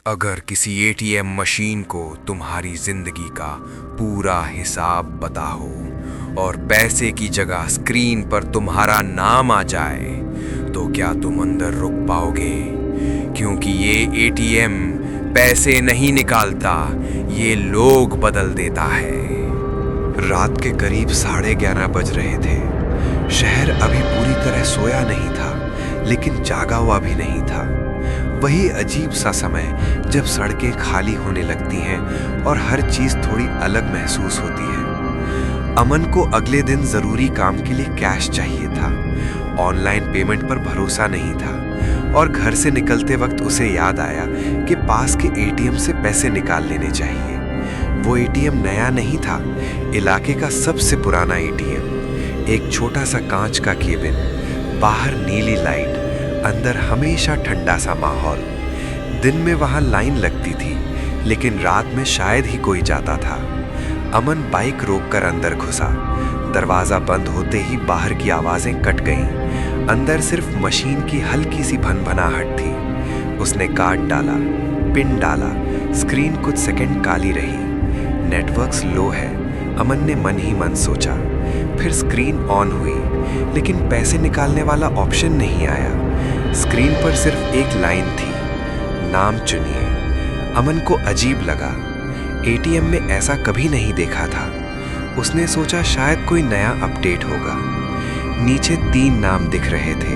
अगर किसी ATM machine को तुम्हारी जिंदगी का पूरा हिसाब पता हो और पैसे की जगह स्क्रीन पर तुम्हारा नाम आ जाए, तो क्या तुम अंदर रुक पाओगे? क्योंकि ये एटीएम पैसे नहीं निकालता, ये लोग बदल देता है। रात के करीब 11:30 बज रहे थे। शहर अभी पूरी तरह सोया नहीं था, लेकिन जागा हुआ भी नहीं था। वही अजीब सा समय जब सड़कें खाली होने लगती हैं और हर चीज थोड़ी अलग महसूस होती है। अमन को अगले दिन जरूरी काम के लिए कैश चाहिए था। ऑनलाइन पेमेंट पर भरोसा नहीं था और घर से निकलते वक्त उसे याद आया कि पास के एटीएम से पैसे निकाल लेने चाहिए। वो एटीएम नया नहीं था, इलाके का सबसे पुराना एटीएम। एक छोटा सा कांच का केबिन, बाहर नीली लाइट, अंदर हमेशा ठंडा सा माहौल। दिन में वहां लाइन लगती थी, लेकिन रात में शायद ही कोई जाता था। अमन बाइक रोककर अंदर घुसा। दरवाजा बंद होते ही बाहर की आवाजें कट गईं। अंदर सिर्फ मशीन की हल्की सी भनभनाहट थी। उसने कार्ड डाला, पिन डाला। स्क्रीन कुछ सेकंड काली रही। नेटवर्क स्लो है, अमन ने मन ही मन सोचा। फिर स्क्रीन ऑन हुई, लेकिन पैसे निकालने वाला ऑप्शन नहीं आया। स्क्रीन पर सिर्फ एक लाइन थी, नाम चुनिए। अमन को अजीब लगा। एटीएम में ऐसा कभी नहीं देखा था। उसने सोचा शायद कोई नया अपडेट होगा। नीचे 3 नाम दिख रहे थे।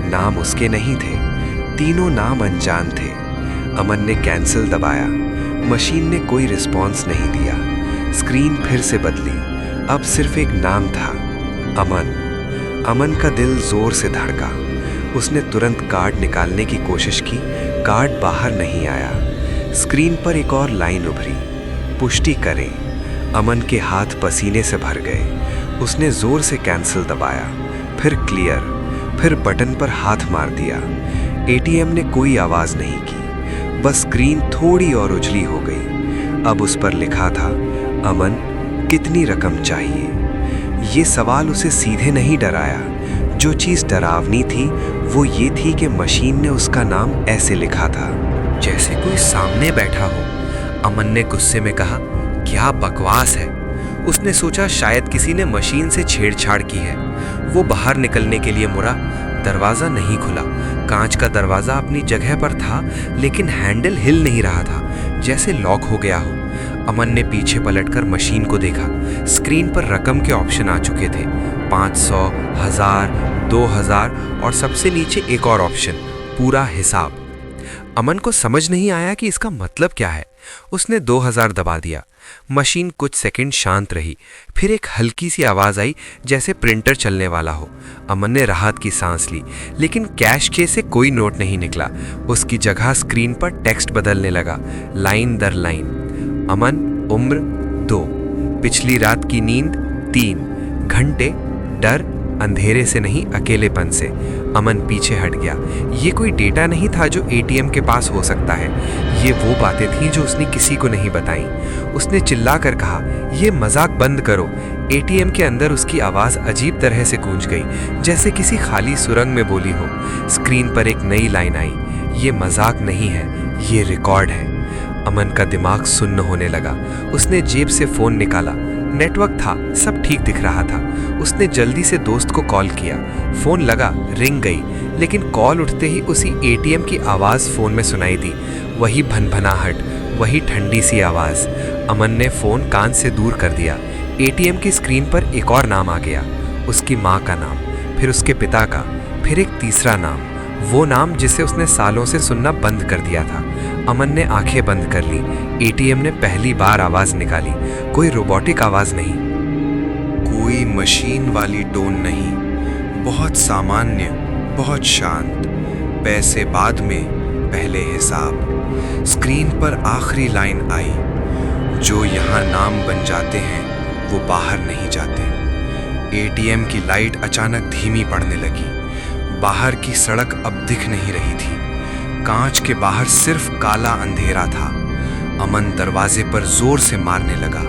नाम उसके नहीं थे, तीनों नाम अनजान थे। अमन ने कैंसिल दबाया। मशीन ने कोई रिस्पॉन्स नहीं दिया। स्क्रीन फिर से बदली। अब सिर्फ एक नाम था, अमन। अमन का दिल जोर से धड़का। उसने तुरंत कार्ड निकालने की कोशिश की। कार्ड बाहर नहीं आया। स्क्रीन पर एक और लाइन उभरी, पुष्टि करें। अमन के हाथ पसीने से भर गए। उसने जोर से कैंसिल दबाया, फिर क्लियर, फिर बटन पर हाथ मार दिया। एटीएम ने कोई आवाज नहीं की, बस स्क्रीन थोड़ी और उजली हो गई। अब उस पर लिखा था, अमन कितनी रकम चाहिए। ये सवाल उसे सीधे नहीं डराया। जो चीज डरावनी थी वो ये थी कि मशीन ने उसका नाम ऐसे लिखा था, जैसे कोई सामने बैठा हो। अमन ने गुस्से में कहा, क्या बकवास है। उसने सोचा शायद किसी ने मशीन से छेड़छाड़ की है। वो बाहर निकलने के लिए मुड़ा। दरवाजा नहीं खुला। कांच का दरवाजा अपनी जगह पर था, लेकिन हैंडल हिल नहीं रहा था, जैसे लॉक हो गया हो। अमन ने पीछे पलटकर मशीन को देखा। स्क्रीन पर रकम के ऑप्शन आ चुके थे, 500, 1000, 2000 और सबसे नीचे एक और ऑप्शन, पूरा हिसाब। अमन को समझ नहीं आया कि इसका मतलब क्या है। उसने 2000 दबा दिया। मशीन कुछ सेकंड शांत रही। फिर एक हल्की सी आवाज आई, जैसे प्रिंटर चलने वाला हो। अमन ने राहत की सांस ली, लेकिन कैश के से कोई नोट नहीं निकला। उसकी जगह स्क्रीन पर टेक्स्ट बदलने लगा, लाइन दर लाइन। अमन, उम्र 2, पिछली रात की नींद 3 घंटे, डर अंधेरे से नहीं अकेलेपन से। अमन पीछे हट गया। ये कोई डेटा नहीं था जो एटीएम के पास हो सकता है। ये वो बातें थीं जो उसने किसी को नहीं बताई। उसने चिल्लाकर कहा, ये मजाक बंद करो। एटीएम के अंदर उसकी आवाज अजीब तरह से गूंज गई, जैसे किसी खाली सुरंग में बोली हो। स्क्रीन पर एक नई लाइन आई, ये मजाक नहीं है, ये रिकॉर्ड है। अमन का दिमाग सुन्न होने लगा। उसने जेब से फोन निकाला। नेटवर्क था, सब ठीक दिख रहा था। उसने जल्दी से दोस्त को कॉल किया। फोन लगा, रिंग गई, लेकिन कॉल उठते ही उसी एटीएम की आवाज फोन में सुनाई दी। वही भनभनाहट, वही ठंडी सी आवाज। अमन ने फोन कान से दूर कर दिया। एटीएम की स्क्रीन पर एक और नाम आ गया, उसकी माँ का नाम, फिर उसके पिता का, फिर एक तीसरा नाम, वो नाम जिसे उसने सालों से सुनना बंद कर दिया था। अमन ने आंखें बंद कर ली। एटीएम ने पहली बार आवाज निकाली, कोई रोबोटिक आवाज नहीं, कोई मशीन वाली टोन नहीं, बहुत सामान्य, बहुत शांत। पैसे बाद में, पहले हिसाब। स्क्रीन पर आखिरी लाइन आई, जो यहाँ नाम बन जाते हैं वो बाहर नहीं जाते। एटीएम की लाइट अचानक धीमी पड़ने लगी। बाहर की सड़क अब दिख नहीं रही थी। कांच के बाहर सिर्फ काला अंधेरा था। अमन दरवाजे पर जोर से मारने लगा।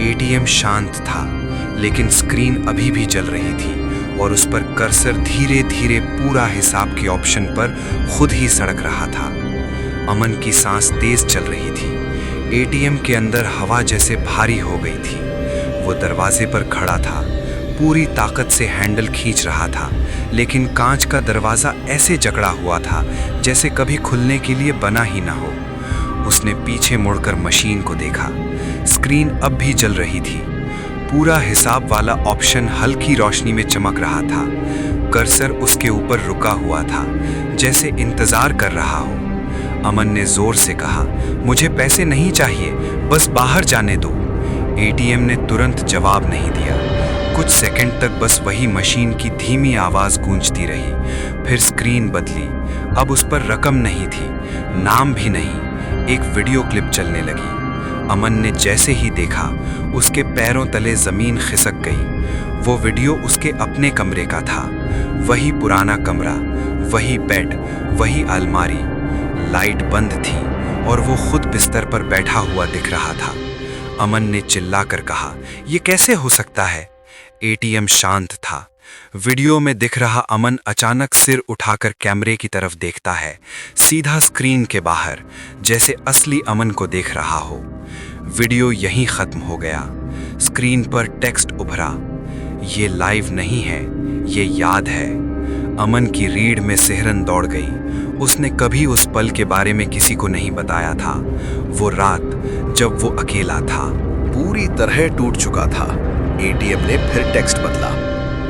एटीएम शांत था, लेकिन स्क्रीन अभी भी जल रही थी और उस पर कर्सर धीरे धीरे पूरा हिसाब के ऑप्शन पर खुद ही सड़क रहा था। अमन की सांस तेज चल रही थी। एटीएम के अंदर हवा जैसे भारी हो गई थी। वो दरवाजे पर खड़ा था, पूरी ताकत से हैंडल खींच रहा था, लेकिन कांच का दरवाजा ऐसे जकड़ा हुआ था जैसे कभी खुलने के लिए बना ही ना हो। उसने पीछे मुड़कर मशीन को देखा। स्क्रीन अब भी जल रही थी। पूरा हिसाब वाला ऑप्शन हल्की रोशनी में चमक रहा था। कर्सर उसके ऊपर रुका हुआ था, जैसे इंतजार कर रहा हो। अमन ने जोर से कहा, मुझे पैसे नहीं चाहिए, बस बाहर जाने दो। एटीएम ने तुरंत जवाब नहीं दिया। कुछ सेकंड तक बस वही मशीन की धीमी आवाज गूंजती रही। फिर स्क्रीन बदली। अब उस पर रकम नहीं थी, नाम भी नहीं। एक वीडियो क्लिप चलने लगी। अमन ने जैसे ही देखा, उसके पैरों तले जमीन खिसक गई। वो वीडियो उसके अपने कमरे का था। वही पुराना कमरा, वही बेड, वही अलमारी। लाइट बंद थी और वो खुद बिस्तर पर बैठा हुआ दिख रहा था। अमन ने चिल्लाकर कहा, यह कैसे हो सकता है? एटीएम शांत था। वीडियो में दिख रहा अमन अचानक सिर उठाकर कैमरे की तरफ देखता है, सीधा स्क्रीन के बाहर, जैसे असली अमन को देख रहा हो। वीडियो यहीं खत्म हो गया। स्क्रीन पर टेक्स्ट उभरा, ये लाइव नहीं है, ये याद है। अमन की रीढ़ में सिहरन दौड़ गई। उसने कभी उस पल के बारे में किसी को नहीं बताया था। वो रात जब वो अकेला था, पूरी तरह टूट चुका था। एटीएम ने फिर टेक्स्ट बदला,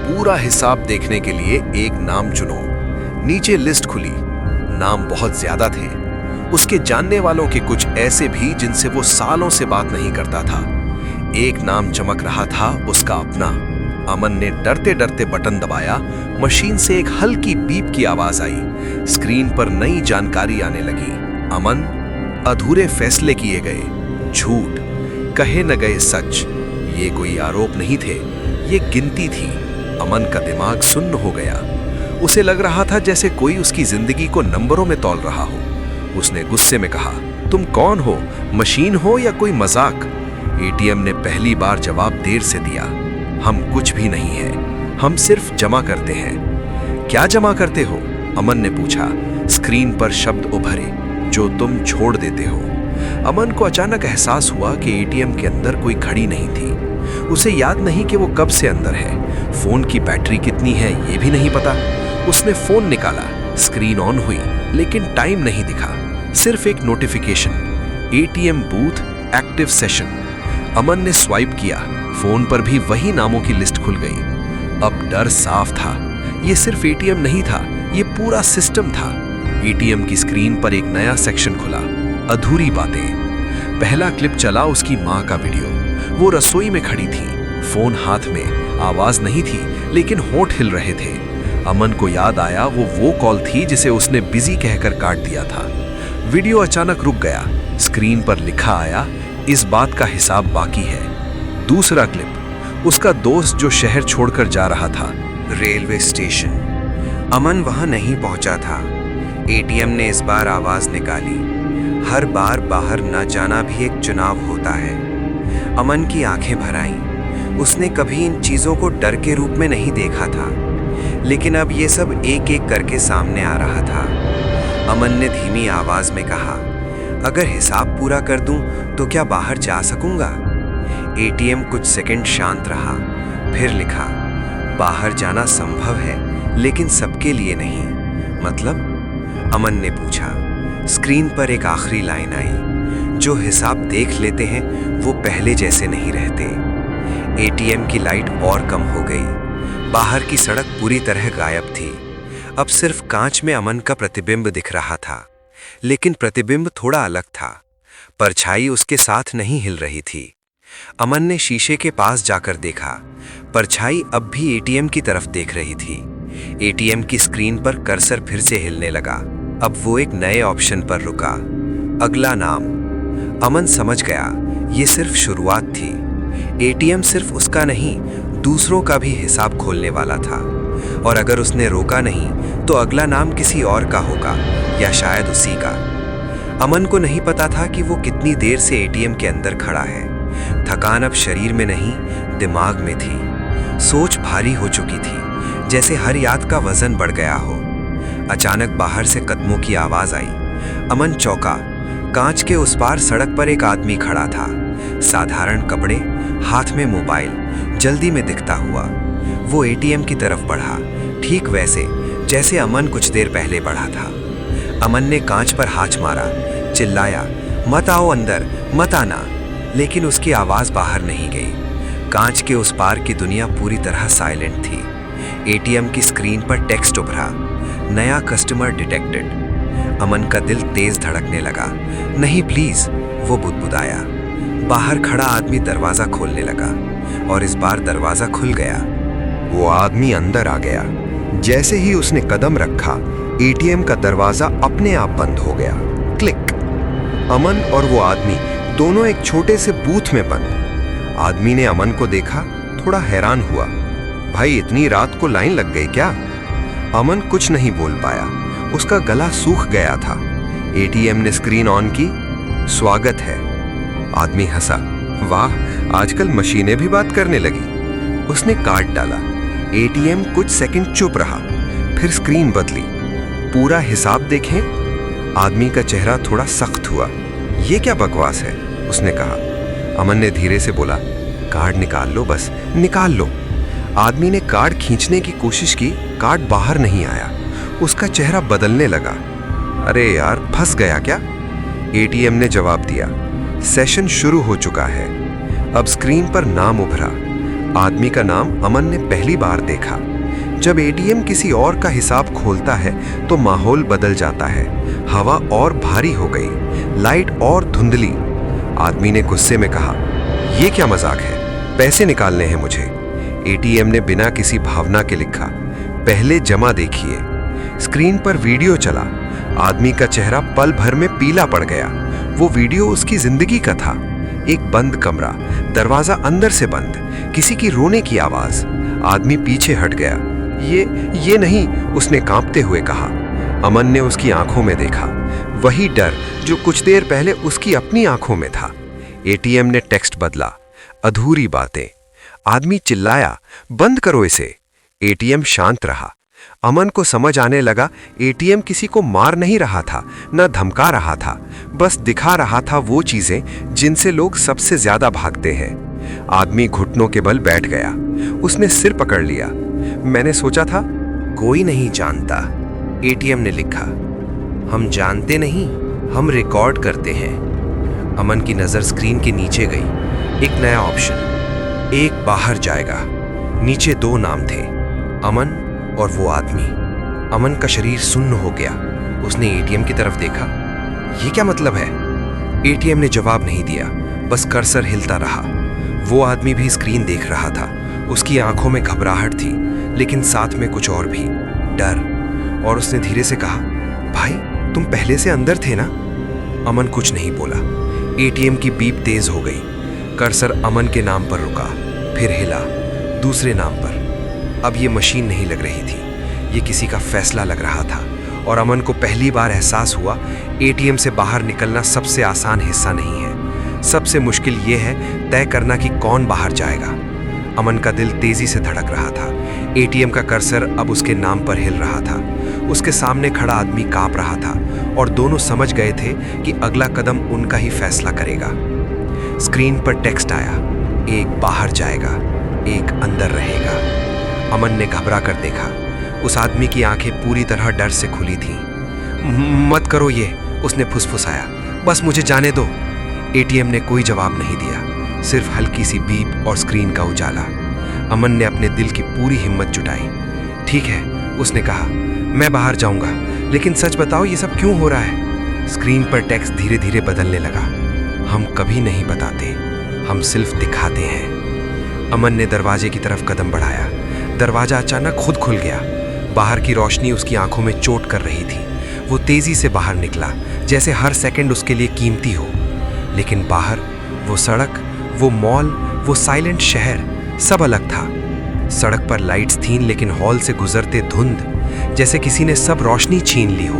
पूरा हिसाब देखने के लिए एक नाम चुनो। नीचे लिस्ट खुली। नाम बहुत ज्यादा थे। उसके जानने वालों के कुछ ऐसे भी जिनसे वो सालों से बात नहीं करता था। एक नाम चमक रहा था, उसका अपना। अमन ने डरते डरते बटन दबाया। मशीन से एक हल्की बीप की आवाज आई। स्क्रीन पर नई जानकारी आने लगी। अमन, अधूरे फैसले किए गए, झूठ कहे न गए सच। ये कोई आरोप नहीं थे, ये गिनती थी। अमन का दिमाग सुन्न हो गया। उसे लग रहा था जैसे कोई उसकी जिंदगी को नंबरों में तौल रहा हो। उसने गुस्से में कहा, तुम कौन हो? मशीन हो या कोई मजाक? एटीएम ने पहली बार जवाब देर से दिया, हम कुछ भी नहीं है, हम सिर्फ जमा करते हैं। क्या जमा करते हो? अमन ने पूछा। स्क्रीन पर शब्द उभरे, जो तुम छोड़ देते हो। अमन को अचानक एहसास हुआ कि एटीएम के अंदर कोई घड़ी नहीं थी। उसे याद नहीं कि वो कब से अंदर है। फोन की बैटरी कितनी है ये भी नहीं पता। उसने फोन निकाला। स्क्रीन ऑन हुई, लेकिन टाइम नहीं दिखा। सिर्फ एक notification, ATM booth active session. Aman ने स्वाइप किया। फोन पर भी वही नामों की लिस्ट खुल गई। अब डर साफ था। ये सिर्फ एटीएम नहीं था, ये पूरा सिस्टम था। एटीएम की स्क्रीन पर एक नया सेक्शन खुला, अधूरी बातें। पहला क्लिप चला, उसकी माँ का वीडियो। वो रसोई में खड़ी थी, फोन हाथ में। आवाज नहीं थी, लेकिन होंठ हिल रहे थे। अमन को याद आया वो कॉल थी जिसे उसने बिजी कहकर काट दिया था। वीडियो अचानक रुक गया। स्क्रीन पर लिखा आया, इस बात का हिसाब बाकी है। दूसरा क्लिप, उसका दोस्त जो शहर छोड़कर जा रहा था। Railway station. अमन वहां नहीं पहुंचा था। एटीएम ने इस बार आवाज निकाली, हर बार बाहर न जाना भी एक चुनाव होता है। अमन की आंखें भर आईं। उसने कभी इन चीजों को डर के रूप में नहीं देखा था, लेकिन अब ये सब एक एक करके सामने आ रहा था। अमन ने धीमी आवाज में कहा, अगर हिसाब पूरा कर दूं तो क्या बाहर जा सकूंगा? एटीएम कुछ सेकंड शांत रहा, फिर लिखा, बाहर जाना संभव है, लेकिन सबके लिए नहीं। मतलब? अमन ने पूछा। स्क्रीन पर एक आखिरी लाइन आई, जो हिसाब देख लेते हैं वो पहले जैसे नहीं रहते। एटीएम की लाइट और कम हो गई। बाहर की सड़क पूरी तरह गायब थी। अब सिर्फ कांच में अमन का प्रतिबिंब दिख रहा था, लेकिन प्रतिबिंब थोड़ा अलग था। परछाई उसके साथ नहीं हिल रही थी। अमन ने शीशे के पास जाकर देखा। परछाई अब भी एटीएम की तरफ देख रही थी। एटीएम की स्क्रीन पर कर्सर फिर से हिलने लगा। अब वो एक नए ऑप्शन पर रुका, अगला नाम। अमन समझ गया, ये सिर्फ शुरुआत थी। एटीएम सिर्फ उसका नहीं, दूसरों का भी हिसाब खोलने वाला था। और अगर उसने रोका नहीं तो अगला नाम किसी और का होगा, या शायद उसी का। अमन को नहीं पता था कि वो कितनी देर से एटीएम के अंदर खड़ा है। थकान अब शरीर में नहीं, दिमाग में थी। सोच भारी हो चुकी थी, जैसे हर याद का वजन बढ़ गया हो। अचानक बाहर से कदमों की आवाज आई। अमन चौंका। कांच के उस पार सड़क पर एक आदमी खड़ा था, साधारण कपड़े, हाथ में मोबाइल, जल्दी में दिखता हुआ। वो एटीएम की तरफ बढ़ा, ठीक वैसे जैसे अमन कुछ देर पहले बढ़ा था। अमन ने कांच पर हाथ मारा, चिल्लाया, मत आओ अंदर, मत आना। लेकिन उसकी आवाज बाहर नहीं गई। कांच के उस पार की दुनिया पूरी तरह साइलेंट थी। एटीएम की स्क्रीन पर टेक्स्ट उभरा, नया कस्टमर डिटेक्टेड। अमन का दिल तेज धड़कने लगा। नहीं प्लीज, वो बुदबुदाया। बाहर खड़ा आदमी दरवाजा खोलने लगा और इस बार दरवाजा खुल गया। वो आदमी अंदर आ गया। जैसे ही उसने कदम रखा, एटीएम का दरवाजा अपने आप बंद हो गया। क्लिक। अमन और वो आदमी दोनों एक छोटे से बूथ में बंद। आदमी ने अमन को देखा, थोड़ा हैरान हुआ। भाई, इतनी रात को लाइन लग गई क्या? अमन कुछ नहीं बोल पाया, उसका गला सूख गया था। एटीएम ने स्क्रीन ऑन की, स्वागत है। आदमी हंसा, वाह, आजकल मशीनें भी बात करने लगी। उसने कार्ड डाला। एटीएम कुछ सेकंड चुप रहा, फिर स्क्रीन बदली। पूरा हिसाब देखें। आदमी का चेहरा थोड़ा सख्त हुआ। ये क्या बकवास है, उसने कहा। अमन ने धीरे से बोला, कार्ड निकाल लो, बस निकाल लो। आदमी ने कार्ड खींचने की कोशिश की, कार्ड बाहर नहीं आया। उसका चेहरा बदलने लगा। अरे यार, फंस गया क्या? एटीएम ने जवाब दिया, सेशन शुरू हो चुका है। अब स्क्रीन पर नाम उभरा। आदमी का नाम अमन ने पहली बार देखा। जब एटीएम किसी और का हिसाब खोलता है तो माहौल बदल जाता है। हवा और भारी हो गई, लाइट और धुंधली। आदमी ने गुस्से में कहा, यह क्या मजाक है? पैसे निकालने हैं मुझे। एटीएम ने बिना किसी भावना के लिखा, पहले जमा देखिए। स्क्रीन पर वीडियो चला। आदमी का चेहरा पल भर में पीला पड़ गया। वो वीडियो उसकी जिंदगी का था। एक बंद कमरा, दरवाजा अंदर से बंद, किसी की रोने की आवाज। आदमी पीछे हट गया। ये नहीं, उसने कांपते हुए कहा। अमन ने उसकी आंखों में देखा, वही डर जो कुछ देर पहले उसकी अपनी आंखों में था। एटीएम ने टेक्स्ट बदला, अधूरी बातें। आदमी चिल्लाया, बंद करो इसे। एटीएम शांत रहा। अमन को समझ आने लगा, एटीएम किसी को मार नहीं रहा था, न धमका रहा था, बस दिखा रहा था वो चीजें जिनसे लोग सबसे ज्यादा भागते हैं। आदमी घुटनों के बल बैठ गया। उसने सिर पकड़ लिया। मैंने सोचा था, कोई नहीं जानता, एटीएम ने लिखा। हम जानते नहीं, हम रिकॉर्ड करते हैं। अमन की नजर स्क्रीन के नीचे गई। एक नया ऑप्शन, एक बाहर जाएगा। नीचे दो नाम थे, अमन और वो आदमी। अमन का शरीर सुन्न हो गया। उसने एटीएम की तरफ देखा। ये क्या मतलब है? एटीएम ने जवाब नहीं दिया, बस कर्सर हिलता रहा। वो आदमी भी स्क्रीन देख रहा था। उसकी आंखों में घबराहट थी, लेकिन साथ में कुछ और भी, डर। और उसने धीरे से कहा, भाई, तुम पहले से अंदर थे ना? अमन कुछ नहीं बोला। एटीएम की बीप तेज हो गई। कर्सर अमन के नाम पर रुका, फिर हिला, दूसरे नाम पर। अब ये मशीन नहीं लग रही थी, ये किसी का फैसला लग रहा था। और अमन को पहली बार एहसास हुआ, एटीएम से बाहर निकलना सबसे आसान हिस्सा नहीं है। सबसे मुश्किल ये है तय करना कि कौन बाहर जाएगा। अमन का दिल तेजी से धड़क रहा था। एटीएम का कर्सर अब उसके नाम पर हिल रहा था। उसके सामने खड़ा आदमी कांप रहा था और दोनों समझ गए थे कि अगला कदम उनका ही फैसला करेगा। स्क्रीन पर टेक्स्ट आया, एक बाहर जाएगा, एक अंदर रहेगा। अमन ने घबरा कर देखा। उस आदमी की आंखें पूरी तरह डर से खुली थीं। मत करो ये, उसने फुसफुसाया, बस मुझे जाने दो। एटीएम ने कोई जवाब नहीं दिया, सिर्फ हल्की सी बीप और स्क्रीन का उजाला। अमन ने अपने दिल की पूरी हिम्मत जुटाई। ठीक है, उसने कहा, मैं बाहर जाऊंगा, लेकिन सच बताओ ये सब क्यों हो रहा है? स्क्रीन पर टेक्स्ट धीरे धीरे बदलने लगा। हम कभी नहीं बताते, हम सिर्फ दिखाते हैं। अमन ने दरवाजे की तरफ कदम बढ़ाया। दरवाजा अचानक खुद खुल गया। बाहर की रोशनी उसकी आंखों में चोट कर रही थी। वो तेजी से बाहर निकला, जैसे हर सेकंड उसके लिए कीमती हो। लेकिन बाहर वो सड़क, वो मॉल, वो साइलेंट शहर, सब अलग था। सड़क पर लाइट्स थीं, लेकिन हॉल से गुजरते धुंध, जैसे किसी ने सब रोशनी छीन ली हो।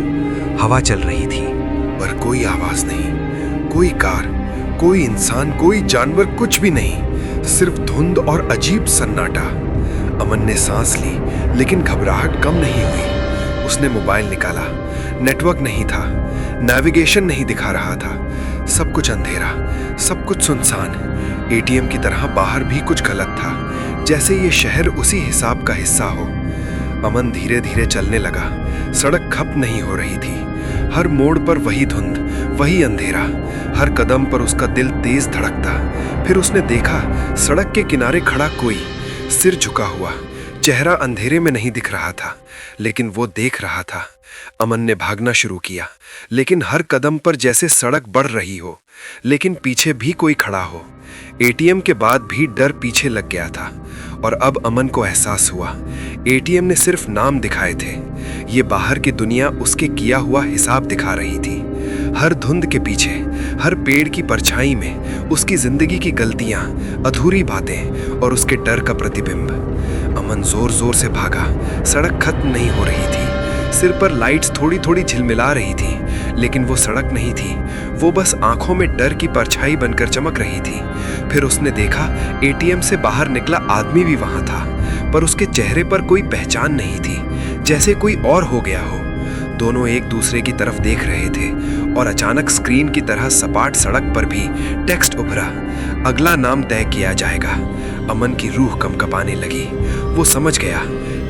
हवा चल रही थी, पर कोई आवाज नहीं, कोई कार, कोई इंसान, कोई जानवर, कुछ भी नहीं, सिर्फ धुंध और अजीब सन्नाटा। अमन ने सांस ली, लेकिन घबराहट कम नहीं हुई। उसने मोबाइल निकाला। नेटवर्क नहीं था, नेविगेशन नहीं दिखा रहा था। सब कुछ अंधेरा, सब कुछ सुनसान। एटीएम की तरह बाहर भी कुछ गलत था, जैसे ये शहर उसी हिसाब का हिस्सा हो। अमन धीरे धीरे चलने लगा। सड़क खप नहीं हो रही थी। हर मोड़ पर वही धुंध, वही अंधेरा। हर कदम पर उसका दिल तेज धड़कता। फिर उसने देखा सड़क के किनारे खड़ा कोई, सिर झुका हुआ। चेहरा अंधेरे में नहीं दिख रहा था, लेकिन वो देख रहा था। अमन ने भागना शुरू किया, लेकिन हर कदम पर जैसे सड़क बढ़ रही हो, लेकिन पीछे भी कोई खड़ा हो। एटीएम के बाद भी डर पीछे लग गया था, और अब अमन को एहसास हुआ एटीएम ने सिर्फ नाम दिखाए थे। ये बाहर की दुनिया उसके किया हुआ हिसाब दिखा रही थी। हर धुंध के पीछे, हर पेड़ की परछाई में उसकी जिंदगी की गलतियां, अधूरी बातें और उसके डर का प्रतिबिंब। अमन जोर जोर से भागा। सड़क खत्म नहीं हो रही थी। सिर पर लाइट्स थोड़ी थोड़ी झिलमिला रही थी, लेकिन वो सड़क नहीं थी। वो बस आंखों में डर की परछाई बनकर चमक रही थी। फिर उसने देखा एटीएम से बाहर निकला आदमी भी वहां था, पर उसके चेहरे पर कोई पहचान नहीं थी, जैसे कोई और हो गया हो। दोनों एक दूसरे की तरफ देख रहे थे, और अचानक स्क्रीन की तरह सपाट सड़क पर भी टेक्स्ट उभरा, अगला नाम तय किया जाएगा। अमन की रूह कंपकपाने लगी। वो समझ गया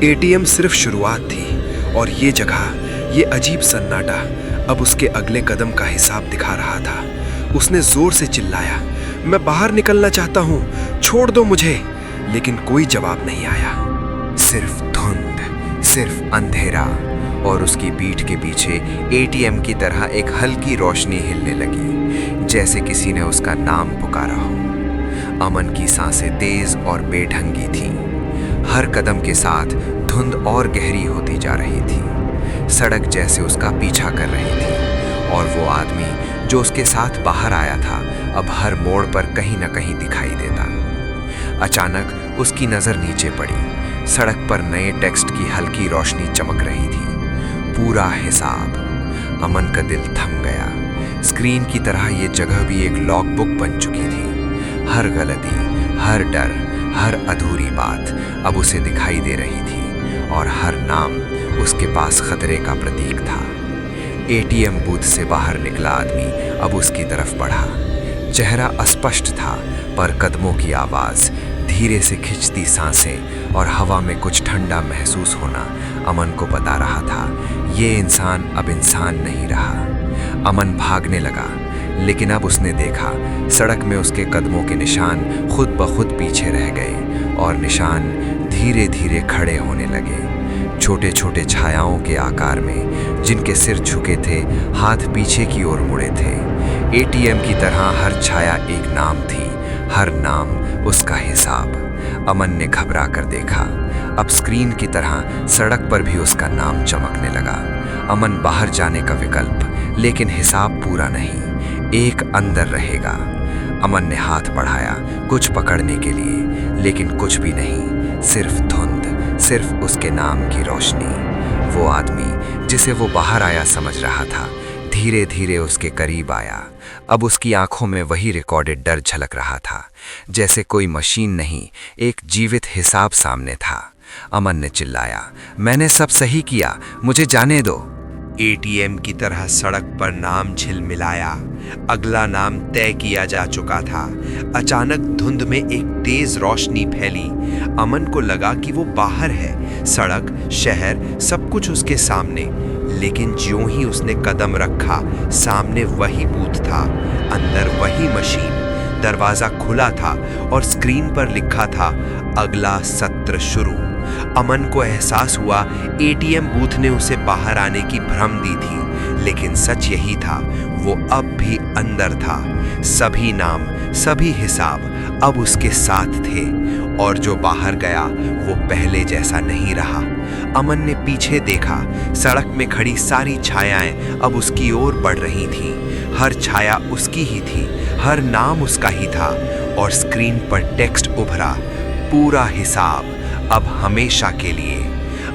एटीएम सिर्फ शुरुआत थी, और ये जगह, ये अजीब सन्नाटा अब उसके अगले कदम का हिसाब दिखा रहा था। उसने जोर से चिल्लाया, मैं बाहर निकलना चाहता हूँ, छोड़ दो मुझे। लेकिन कोई जवाब नहीं आया। सिर्फ धुंध, सिर्फ अंधेरा, और उसकी पीठ के पीछे एटीएम की तरह एक हल्की रोशनी हिलने लगी, जैसे किसी ने उसका नाम पुकारा हो। अमन की सांसें तेज और बेढंगी थीं। हर कदम के साथ धुंध और गहरी होती जा रही थी। सड़क जैसे उसका पीछा कर रही थी, और वो आदमी जो उसके साथ बाहर आया था अब हर मोड़ पर कहीं न कहीं दिखाई देता। अचानक उसकी नज़र नीचे पड़ी। सड़क पर नए टेक्स्ट की हल्की रोशनी चमक रही थी। पूरा हिसाब। अमन का दिल थम गया। स्क्रीन की तरह ये जगह भी एक लॉग बुक बन चुकी थी। हर गलती, हर डर, हर अधूरी बात अब उसे दिखाई दे रही थी, और हर नाम उसके पास खतरे का प्रतीक था। एटीएम बूथ से बाहर निकला आदमी अब उसकी तरफ बढ़ा। चेहरा अस्पष्ट था, पर कदमों की आवाज़, धीरे से खिंचती सांसें और हवा में कुछ ठंडा महसूस होना अमन को बता रहा था ये इंसान अब इंसान नहीं रहा। अमन भागने लगा, लेकिन अब उसने देखा सड़क में उसके कदमों के निशान खुद ब खुद पीछे रह गए, और निशान धीरे धीरे खड़े होने लगे। छोटे छोटे छायाओं के आकार में, जिनके सिर झुके थे, हाथ पीछे की ओर मुड़े थे। एटीएम की तरह हर छाया एक नाम थी, हर नाम उसका हिसाब। अमन ने घबरा कर देखा। अब स्क्रीन की तरह सड़क पर भी उसका नाम चमकने लगा। अमन बाहर जाने का विकल्प, लेकिन हिसाब पूरा नहीं, एक अंदर रहेगा। अमन ने हाथ बढ़ाया कुछ पकड़ने के लिए, लेकिन कुछ भी नहीं, सिर्फ धुंध, सिर्फ उसके नाम की रोशनी। वो आदमी जिसे वो बाहर आया समझ रहा था, धीरे धीरे उसके करीब आया। अब उसकी आंखों में वही रिकॉर्डेड डर झलक रहा था, जैसे कोई मशीन नहीं, एक जीवित हिसाब सामने था। अमन ने चिल्लाया, मैंने सब सही किया, मुझे जाने दो। एटीएम की तरह सड़क पर नाम झिलमिलाया। अगला नाम तय किया जा चुका था। अचानक धुंध में एक तेज रोशनी फैली। अमन को लगा कि वो बाहर है, सड़क, शहर, सब कुछ उसके सामने। लेकिन ज्यों ही उसने कदम रखा, सामने वही बूथ था, अंदर वही मशीन। दरवाजा खुला था और स्क्रीन पर लिखा था, अगला सत्र शुरू। अमन को एहसास हुआ एटीएम बूथ ने उसे बाहर आने की भ्रम दी थी, लेकिन सच यही था, वो अब भी अंदर था। सभी नाम, सभी हिसाब अब उसके साथ थे, और जो बाहर गया वो पहले जैसा नहीं रहा। अमन ने पीछे देखा, सड़क में खड़ी सारी छायाएं अब उसकी ओर बढ़ रही थीं। हर छाया उसकी ही थी, हर नाम उसका ही था, और स्क्रीन पर टेक्स्ट उभरा, पूरा हिसाब अब हमेशा के लिए।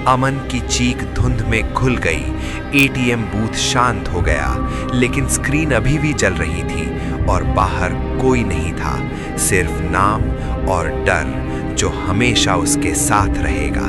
अमन की चीख धुंध में घुल गई। एटीएम बूथ शांत हो गया, लेकिन स्क्रीन अभी भी जल रही थी, और बाहर कोई नहीं था, सिर्फ नाम और डर जो हमेशा उसके साथ रहेगा।